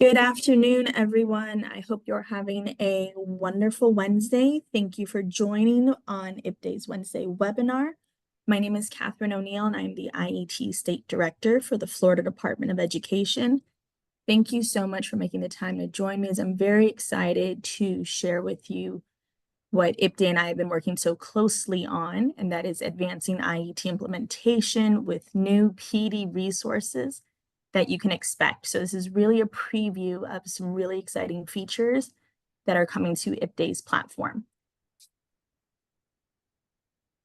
Good afternoon, everyone. I hope you're having a wonderful Wednesday. Thank you for joining on IPDAE's Wednesday webinar. My name is Catherine O'Neill, and I'm the IET State Director for the Florida Department of Education. Thank you so much for making the time to join me, as I'm very excited to share with you what IPDAE and I have been working so closely on, and that is advancing IET implementation with new PD resources that you can expect. So this is really a preview of some really exciting features that are coming to IPDAE's platform.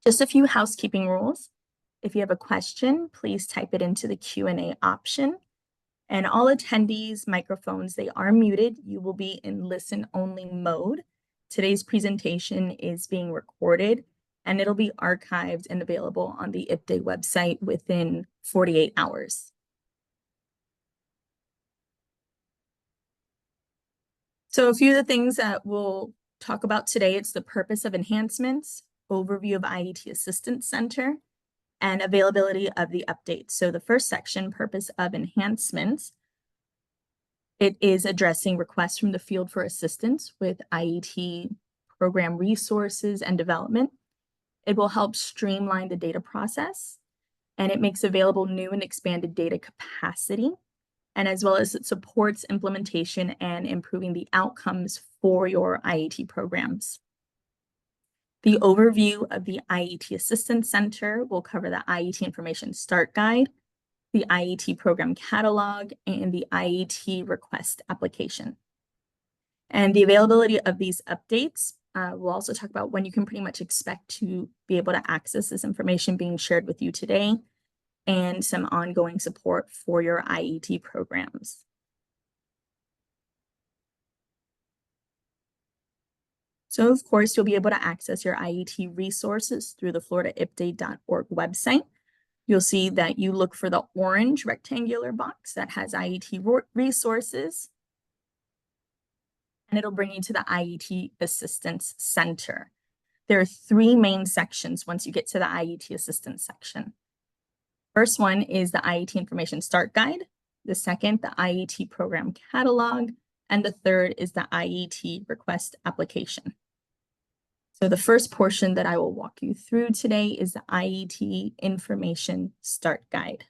Just a few housekeeping rules. If you have a question, please type it into the Q&A option. And all attendees' microphones, they are muted. You will be in listen-only mode. Today's presentation is being recorded, and it'll be archived and available on the IPDAE website within 48 hours. So a few of the things that we'll talk about today, it's the purpose of enhancements, overview of IET Assistance Center, and availability of the updates. So the first section, purpose of enhancements, it is addressing requests from the field for assistance with IET program resources and development. It will help streamline the data process, and it makes available new and expanded data capacity, and as well as it supports implementation and improving the outcomes for your IET programs. The overview of the IET Assistance Center will cover the IET Information Start Guide, the IET Program Catalog, and the IET Request Application. And the availability of these updates, we'll also talk about when you can pretty much expect to be able to access this information being shared with you today, and some ongoing support for your IET programs. So of course, you'll be able to access your IET resources through the floridaipdae.org website. You'll see that you look for the orange rectangular box that has IET resources, and it'll bring you to the IET Assistance Center. There are three main sections once you get to the IET Assistance section. First one is the IET Information Start Guide. The second, the IET Program Catalog. And the third is the IET Request Application. So the first portion that I will walk you through today is the IET Information Start Guide.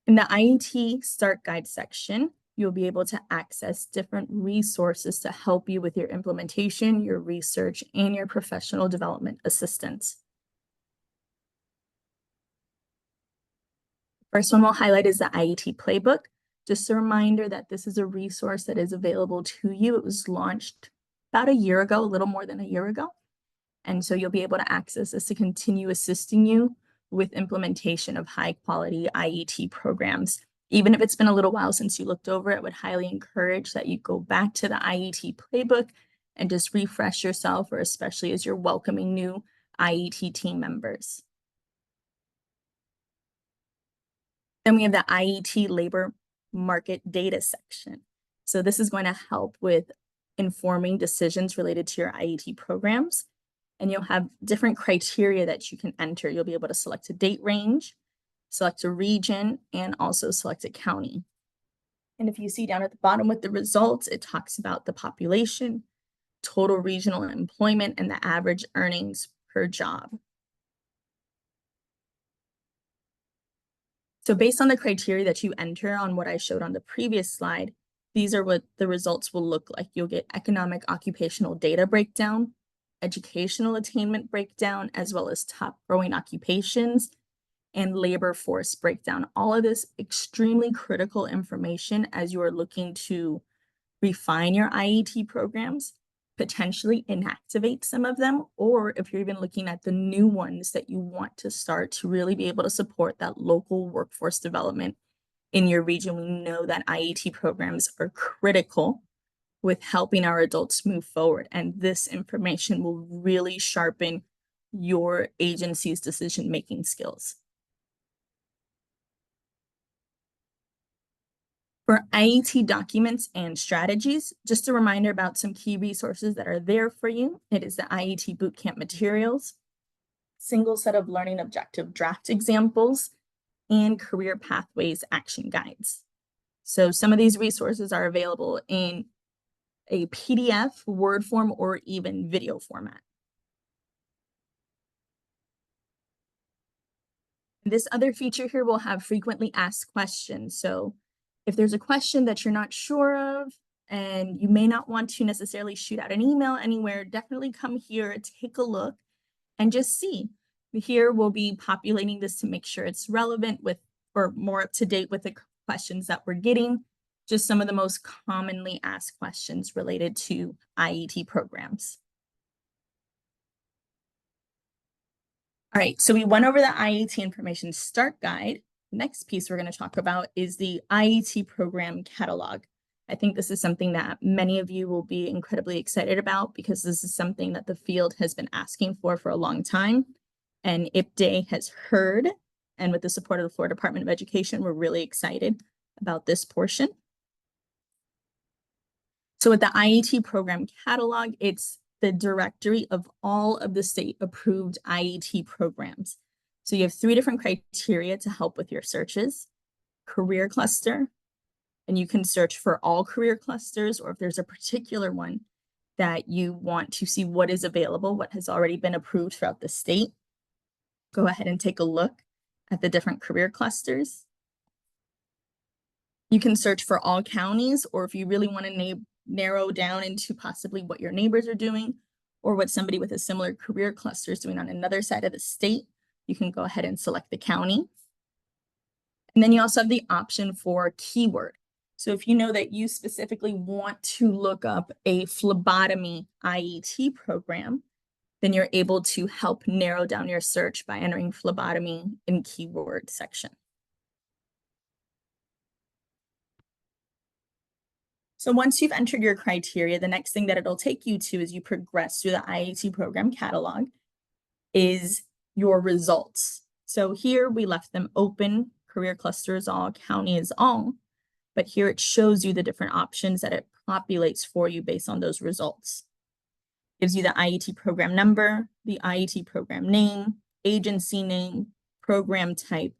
In the IET Start Guide section, you'll be able to access different resources to help you with your implementation, your research, and your professional development assistance. First one we'll highlight is the IET Playbook. Just a reminder that this is a resource that is available to you. It was launched about a year ago, a little more than a year ago. And so you'll be able to access this to continue assisting you with implementation of high quality IET programs. Even if it's been a little while since you looked over it, I would highly encourage that you go back to the IET Playbook and just refresh yourself, or especially as you're welcoming new IET team members. Then we have the IET Labor Market Data section. So this is going to help with informing decisions related to your IET programs. And you'll have different criteria that you can enter. You'll be able to select a date range, select a region, and also select a county. And if you see down at the bottom with the results, it talks about the population, total regional employment, and the average earnings per job. So based on the criteria that you enter on what I showed on the previous slide, these are what the results will look like. You'll get economic occupational data breakdown, educational attainment breakdown, as well as top growing occupations and labor force breakdown. All of this extremely critical information as you are looking to refine your IET programs, potentially inactivate some of them, or if you're even looking at the new ones that you want to start to really be able to support that local workforce development in your region. We know that IET programs are critical with helping our adults move forward, and this information will really sharpen your agency's decision-making skills. For IET documents and strategies, just a reminder about some key resources that are there for you. It is the IET Bootcamp materials, single set of learning objective draft examples, and career pathways action guides. So some of these resources are available in a PDF, Word form, or even video format. This other feature here will have frequently asked questions. So if there's a question that you're not sure of and you may not want to necessarily shoot out an email anywhere, definitely come here, take a look, and just see. Here we'll be populating this to make sure it's relevant with or more up to date with the questions that we're getting. Just some of the most commonly asked questions related to IET programs. All right, so we went over the IET Information Start Guide. The next piece we're going to talk about is the IET Program Catalog. I think this is something that many of you will be incredibly excited about because this is something that the field has been asking for a long time, and IPDAE has heard, and with the support of the Florida Department of Education, we're really excited about this portion. So with the IET Program Catalog, it's the directory of all of the state-approved IET programs. So you have 3 different criteria to help with your searches: career cluster, and you can search for all career clusters, or if there's a particular one that you want to see what is available, what has already been approved throughout the state, go ahead and take a look at the different career clusters. You can search for all counties, or if you really want to narrow down into possibly what your neighbors are doing or what somebody with a similar career cluster is doing on another side of the state, you can go ahead and select the county. And then you also have the option for keyword. So if you know that you specifically want to look up a phlebotomy IET program, then you're able to help narrow down your search by entering phlebotomy in keyword section. So once you've entered your criteria, the next thing that it'll take you to as you progress through the IET program catalog is your results. So here we left them open, career cluster is all, county is all, but here it shows you the different options that it populates for you based on those results. It gives you the IET program number, the IET program name, agency name, program type,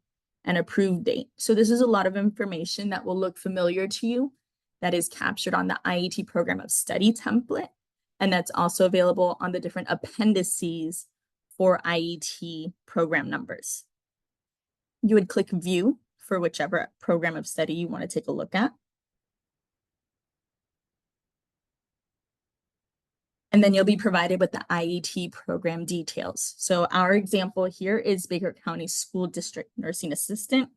and approved date. So this is a lot of information that will look familiar to you that is captured on the IET program of study template, and that's also available on the different appendices for IET program numbers. You would click view for whichever program of study you want to take a look at. And then you'll be provided with the IET program details. So our example here is Baker County School District Nursing Assistant.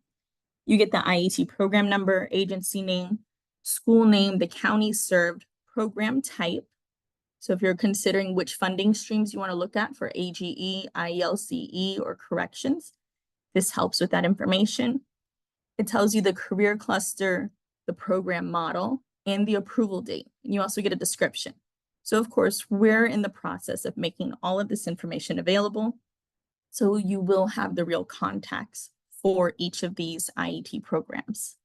You get the IET program number, agency name, school name, the county served, program type. So if you're considering which funding streams you want to look at for AGE, IELCE, or corrections, this helps with that information. It tells you the career cluster, the program model, and the approval date. And you also get a description. So of course, we're in the process of making all of this information available. So you will have the real contacts for each of these IET programs.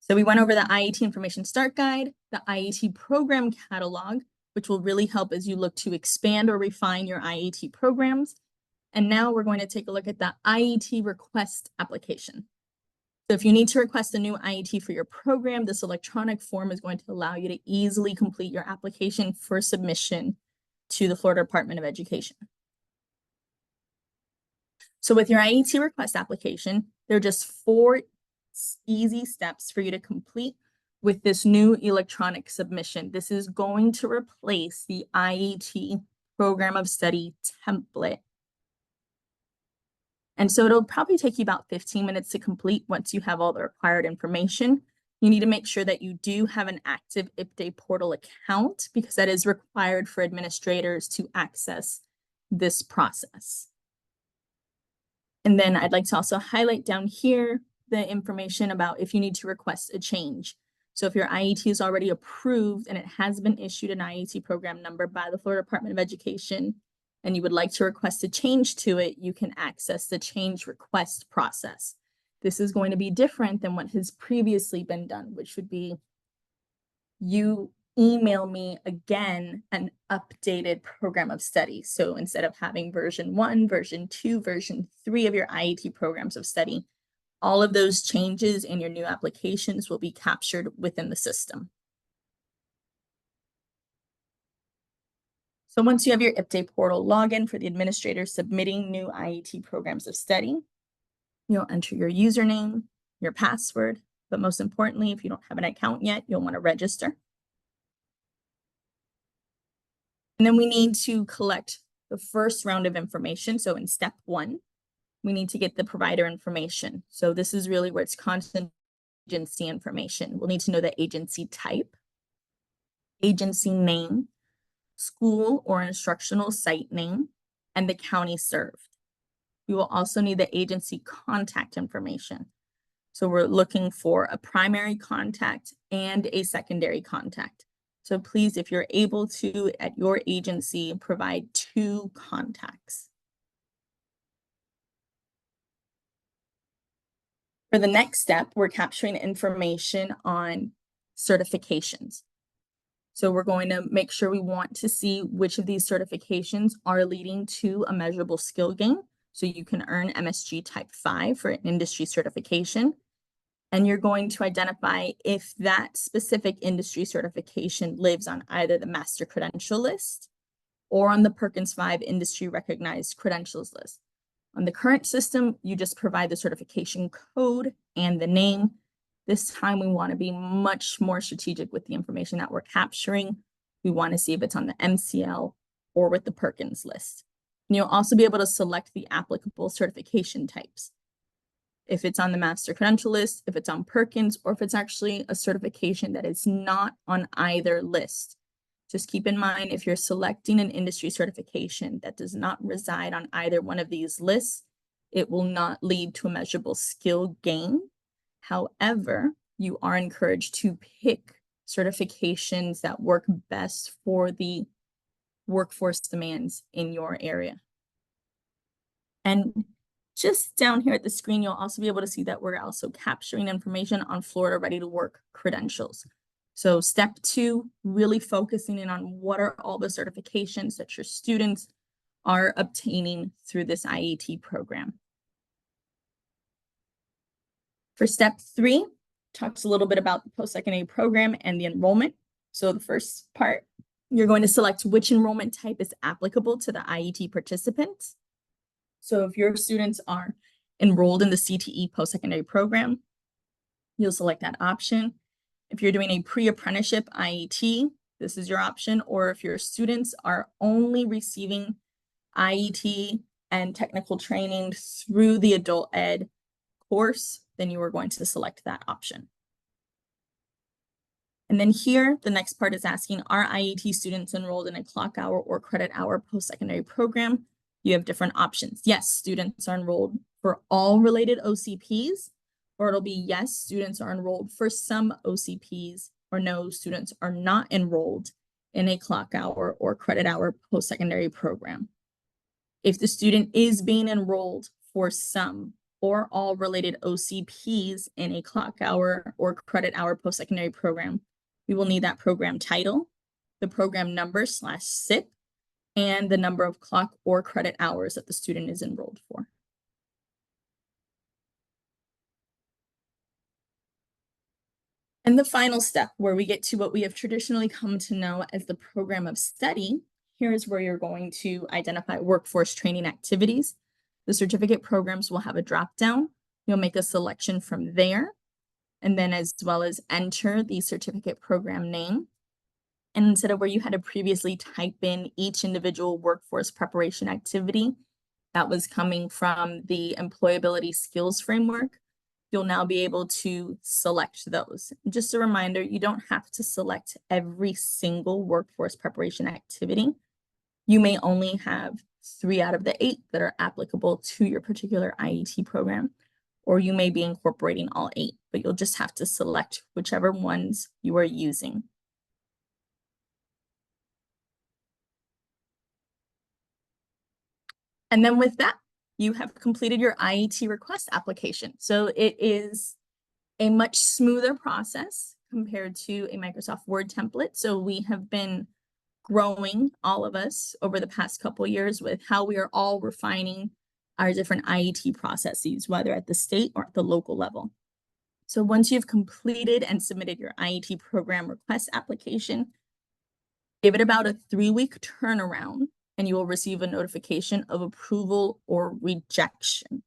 So we went over the IET Information Start Guide, the IET Program Catalog, which will really help as you look to expand or refine your IET programs. And now we're going to take a look at the IET Request application. So if you need to request a new IET for your program, this electronic form is going to allow you to easily complete your application for submission to the Florida Department of Education. So with your IET request application, there are just 4 easy steps for you to complete with this new electronic submission. This is going to replace the IET program of study template. And so it'll probably take you about 15 minutes to complete once you have all the required information. You need to make sure that you do have an active IPDAE portal account because that is required for administrators to access this process. And then I'd like to also highlight down here the information about if you need to request a change. So if your IET is already approved and it has been issued an IET program number by the Florida Department of Education, and you would like to request a change to it, you can access the change request process. This is going to be different than what has previously been done, which would be you email me again an updated program of study. So instead of having version 1, version 2, version 3 of your IET programs of study, all of those changes in your new applications will be captured within the system. So once you have your IPDAE portal login for the administrator submitting new IET programs of study, you'll enter your username, your password, but most importantly, if you don't have an account yet, you'll want to register. And then we need to collect the first round of information. So in step 1, we need to get the provider information. So this is really where it's constant agency information. We'll need to know the agency type, agency name, school or instructional site name, and the county served. We will also need the agency contact information. So we're looking for a primary contact and a secondary contact. So please, if you're able to, at your agency, provide 2 contacts. For the next step, we're capturing information on certifications. So we're going to make sure we want to see which of these certifications are leading to a measurable skill gain. So you can earn MSG Type 5 for an industry certification. And you're going to identify if that specific industry certification lives on either the master credential list or on the Perkins 5 industry recognized credentials list. On the current system, you just provide the certification code and the name. This time we want to be much more strategic with the information that we're capturing. We want to see if it's on the MCL or with the Perkins list. And you'll also be able to select the applicable certification types. If it's on the master credential list, if it's on Perkins, or if it's actually a certification that is not on either list. Just keep in mind, if you're selecting an industry certification that does not reside on either one of these lists, it will not lead to a measurable skill gain. However, you are encouraged to pick certifications that work best for the workforce demands in your area. And just down here at the screen, you'll also be able to see that we're also capturing information on Florida Ready to Work credentials. So step 2, really focusing in on what are all the certifications that your students are obtaining through this IET program. For step 3, talks a little bit about the post-secondary program and the enrollment. So the first part, you're going to select which enrollment type is applicable to the IET participants. So if your students are enrolled in the CTE post-secondary program, you'll select that option. If you're doing a pre-apprenticeship IET, this is your option. Or if your students are only receiving IET and technical training through the adult ed course, then you are going to select that option. And then here, the next part is asking, are IET students enrolled in a clock hour or credit hour post-secondary program? You have different options. Yes, students are enrolled for all related OCPs, or it'll be yes, students are enrolled for some OCPs, or no, students are not enrolled in a clock hour or credit hour post-secondary program. If the student is being enrolled for some or all related OCPs in a clock hour or credit hour post-secondary program, we will need that program title, the program number /SIP, and the number of clock or credit hours that the student is enrolled for. And the final step, where we get to what we have traditionally come to know as the program of study, here is where you're going to identify workforce training activities. The certificate programs will have a drop-down. You'll make a selection from there, and then as well as enter the certificate program name. And instead of where you had to previously type in each individual workforce preparation activity that was coming from the employability skills framework, you'll now be able to select those. Just a reminder, you don't have to select every single workforce preparation activity. You may only have 3 out of the 8 that are applicable to your particular IET program, or you may be incorporating all 8, but you'll just have to select whichever ones you are using. And then with that, you have completed your IET request application. So it is a much smoother process compared to a Microsoft Word template. So we have been growing, all of us, over the past couple years with how we are all refining our different IET processes, whether at the state or at the local level. So once you've completed and submitted your IET program request application, give it about a 3-week turnaround and you will receive a notification of approval or rejection.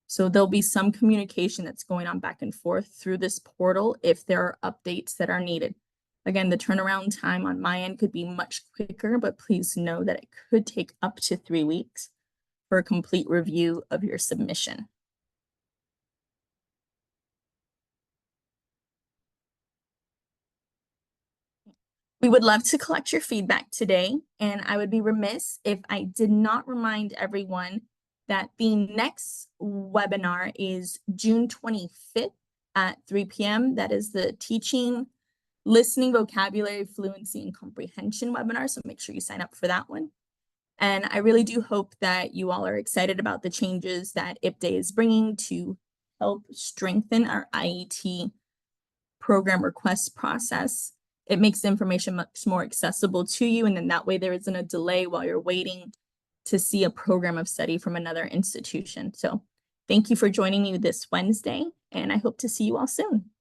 So there'll be some communication that's going on back and forth through this portal if there are updates that are needed. Again, the turnaround time on my end could be much quicker, but please know that it could take up to 3 weeks for a complete review of your submission. We would love to collect your feedback today, and I would be remiss if I did not remind everyone that the next webinar is June 25th at 3 p.m. That is the Teaching, Listening, Vocabulary, Fluency, and Comprehension webinar, so make sure you sign up for that one. And I really do hope that you all are excited about the changes that IPDAE is bringing to help strengthen our IET program request process. It makes the information much more accessible to you, and then that way there isn't a delay while you're waiting to see a program of study from another institution. So thank you for joining me this Wednesday, and I hope to see you all soon.